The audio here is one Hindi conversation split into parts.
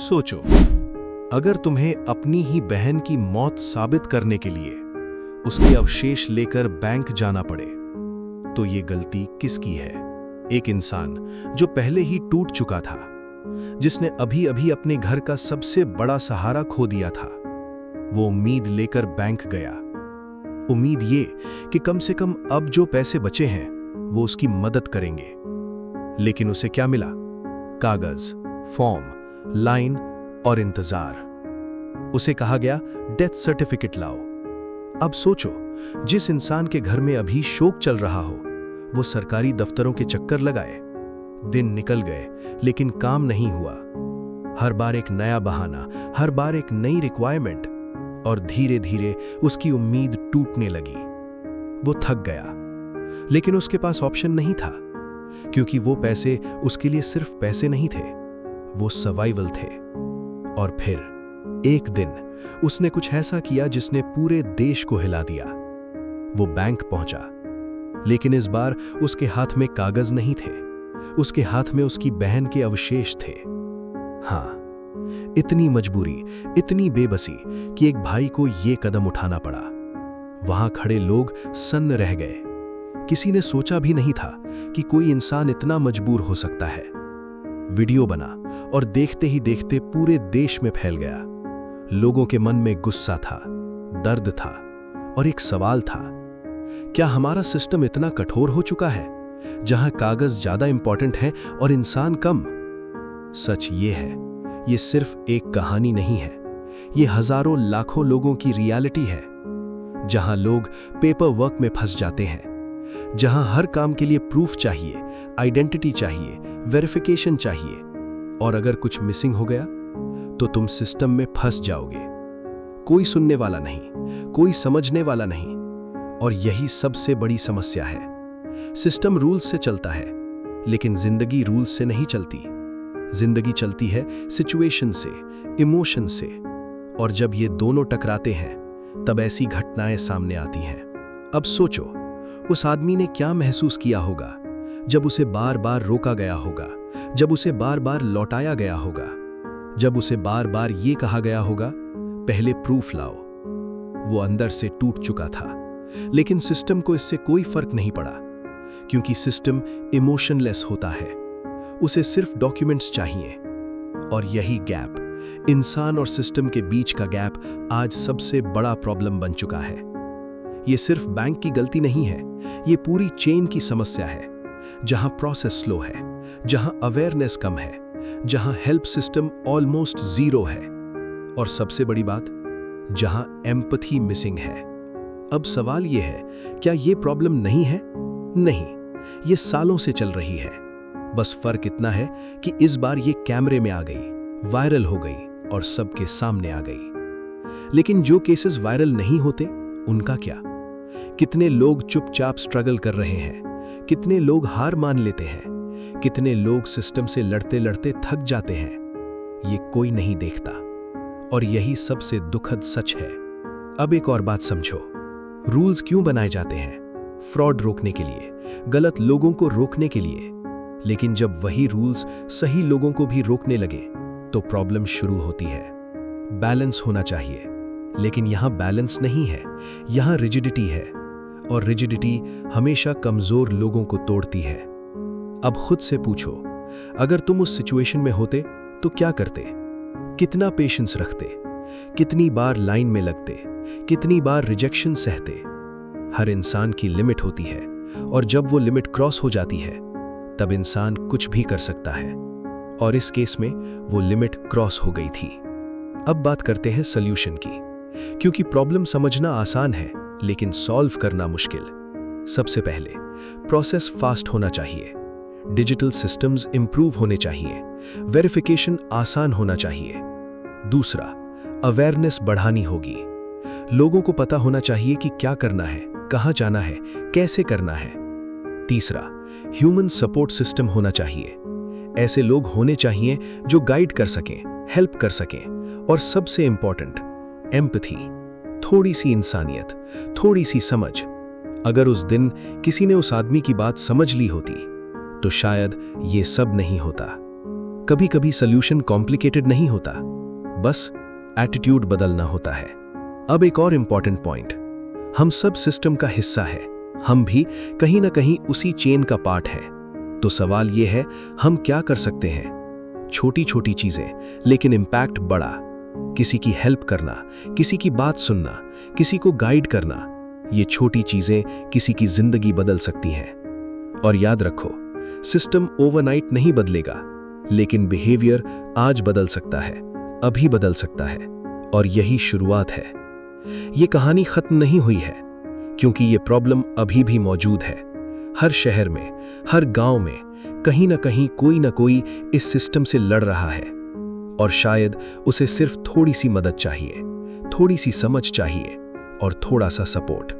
सोचो, अगर तुम्हें अपनी ही बहन की मौत साबित करने के लिए उसके अवशेष लेकर बैंक जाना पड़े, तो ये गलती किसकी है? एक इंसान जो पहले ही टूट चुका था, जिसने अभी अभी अपने घर का सबसे बड़ा सहारा खो दिया था। वो उम्मीद लेकर बैंक गया, उम्मीद ये कि कम से कम अब जो पैसे बचे हैं वो उसकी मदद करेंगे। लेकिन उसे क्या मिला? कागज, फॉर्म, लाइन और इंतजार। उसे कहा गया डेथ सर्टिफिकेट लाओ। अब सोचो, जिस इंसान के घर में अभी शोक चल रहा हो, वो सरकारी दफ्तरों के चक्कर लगाए। दिन निकल गए लेकिन काम नहीं हुआ। हर बार एक नया बहाना, हर बार एक नई रिक्वायरमेंट, और धीरे धीरे उसकी उम्मीद टूटने लगी। वो थक गया, लेकिन उसके पास ऑप्शन नहीं था, क्योंकि वो पैसे उसके लिए सिर्फ पैसे नहीं थे, वो सर्वाइवल थे। और फिर एक दिन उसने कुछ ऐसा किया जिसने पूरे देश को हिला दिया। वो बैंक पहुंचा, लेकिन इस बार उसके हाथ में कागज नहीं थे, उसके हाथ में उसकी बहन के अवशेष थे। हाँ, इतनी मजबूरी, इतनी बेबसी कि एक भाई को ये कदम उठाना पड़ा। वहां खड़े लोग सन्न रह गए। किसी ने सोचा भी नहीं था कि कोई इंसान इतना मजबूर हो सकता है। वीडियो बना और देखते ही देखते पूरे देश में फैल गया। लोगों के मन में गुस्सा था, दर्द था और एक सवाल था, क्या हमारा सिस्टम इतना कठोर हो चुका है, जहां कागज ज्यादा इंपॉर्टेंट है और इंसान कम? सच ये है, ये सिर्फ एक कहानी नहीं है, ये हजारों लाखों लोगों की रियलिटी है। जहां लोग पेपर वर्क में फंस जाते हैं, जहां हर काम के लिए प्रूफ चाहिए, आइडेंटिटी चाहिए, वेरिफिकेशन चाहिए, और अगर कुछ मिसिंग हो गया तो तुम सिस्टम में फंस जाओगे। कोई सुनने वाला नहीं, कोई समझने वाला नहीं। और यही सबसे बड़ी समस्या है। सिस्टम रूल्स से चलता है, लेकिन जिंदगी रूल्स से नहीं चलती। जिंदगी चलती है सिचुएशन से, इमोशन से, और जब ये दोनों टकराते हैं तब ऐसी घटनाएं सामने आती हैं। अब सोचो, उस आदमी ने क्या महसूस किया होगा जब उसे बार बार रोका गया होगा, जब उसे बार बार लौटाया गया होगा, जब उसे बार बार ये कहा गया होगा, पहले प्रूफ लाओ। वो अंदर से टूट चुका था, लेकिन सिस्टम को इससे कोई फर्क नहीं पड़ा, क्योंकि सिस्टम इमोशनलेस होता है। उसे सिर्फ डॉक्यूमेंट्स चाहिए। और यही गैप, इंसान और सिस्टम के बीच का गैप, आज सबसे बड़ा प्रॉब्लम बन चुका है। ये सिर्फ बैंक की गलती नहीं है, ये पूरी चेन की समस्या है। जहां प्रोसेस स्लो है, जहां अवेयरनेस कम है, जहां हेल्प सिस्टम ऑलमोस्ट जीरो है, और सबसे बड़ी बात, जहां एम्पैथी मिसिंग है। अब सवाल यह है, क्या यह प्रॉब्लम नहीं है? नहीं, ये सालों से चल रही है। बस फर्क इतना है कि इस बार ये कैमरे में आ गई, वायरल हो गई और सबके सामने आ गई। लेकिन जो केसेस वायरल नहीं होते, उनका क्या? कितने लोग चुपचाप स्ट्रगल कर रहे हैं, कितने लोग हार मान लेते हैं, कितने लोग सिस्टम से लड़ते लड़ते थक जाते हैं, ये कोई नहीं देखता। और यही सबसे दुखद सच है। अब एक और बात समझो, रूल्स क्यों बनाए जाते हैं? फ्रॉड रोकने के लिए, गलत लोगों को रोकने के लिए। लेकिन जब वही रूल्स सही लोगों को भी रोकने लगे तो प्रॉब्लम शुरू होती है। बैलेंस होना चाहिए, लेकिन यहां बैलेंस नहीं है, यहां रिजिडिटी है, और रिजिडिटी हमेशा कमजोर लोगों को तोड़ती है। अब खुद से पूछो, अगर तुम उस सिचुएशन में होते तो क्या करते? कितना पेशेंस रखते? कितनी बार लाइन में लगते? कितनी बार रिजेक्शन सहते? हर इंसान की लिमिट होती है, और जब वो लिमिट क्रॉस हो जाती है तब इंसान कुछ भी कर सकता है। और इस केस में वो लिमिट क्रॉस हो गई थी। अब बात करते हैं सॉल्यूशन की, क्योंकि प्रॉब्लम समझना आसान है लेकिन सॉल्व करना मुश्किल। सबसे पहले, प्रोसेस फास्ट होना चाहिए, डिजिटल सिस्टम्स इंप्रूव होने चाहिए, वेरिफिकेशन आसान होना चाहिए। दूसरा, अवेयरनेस बढ़ानी होगी। लोगों को पता होना चाहिए कि क्या करना है, कहां जाना है, कैसे करना है। तीसरा, ह्यूमन सपोर्ट सिस्टम होना चाहिए। ऐसे लोग होने चाहिए जो गाइड कर सकें, हेल्प कर सकें, और सबसे इंपॉर्टेंट, एम्पैथी, थोड़ी सी इंसानियत, थोड़ी सी समझ। अगर उस दिन किसी ने उस आदमी की बात समझ ली होती तो शायद ये सब नहीं होता। कभी कभी सॉल्यूशन कॉम्प्लिकेटेड नहीं होता, बस एटीट्यूड बदलना होता है। अब एक और इंपॉर्टेंट पॉइंट, हम सब सिस्टम का हिस्सा है, हम भी कहीं ना कहीं उसी चेन का पार्ट हैं। तो सवाल यह है, हम क्या कर सकते हैं? छोटी छोटी चीजें लेकिन इम्पैक्ट बड़ा। किसी की हेल्प करना, किसी की बात सुनना, किसी को गाइड करना, ये छोटी चीजें किसी की जिंदगी बदल सकती हैं। और याद रखो, सिस्टम ओवरनाइट नहीं बदलेगा, लेकिन बिहेवियर आज बदल सकता है, अभी बदल सकता है, और यही शुरुआत है। ये कहानी खत्म नहीं हुई है, क्योंकि ये प्रॉब्लम अभी भी मौजूद है। हर शहर में, हर गांव में कहीं ना कहीं कोई ना कोई इस सिस्टम से लड़ रहा है, और शायद उसे सिर्फ थोड़ी सी मदद चाहिए, थोड़ी सी समझ चाहिए, और थोड़ा सा सपोर्ट।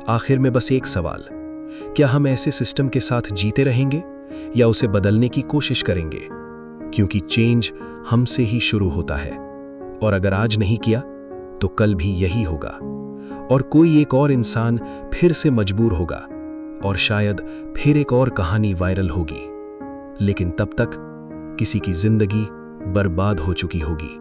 आखिर में बस एक सवाल, क्या हम ऐसे सिस्टम के साथ जीते रहेंगे या उसे बदलने की कोशिश करेंगे? क्योंकि चेंज हमसे ही शुरू होता है, और अगर आज नहीं किया तो कल भी यही होगा, और कोई एक और इंसान फिर से मजबूर होगा, और शायद फिर एक और कहानी वायरल होगी। लेकिन तब तक किसी की जिंदगी बर्बाद हो चुकी होगी।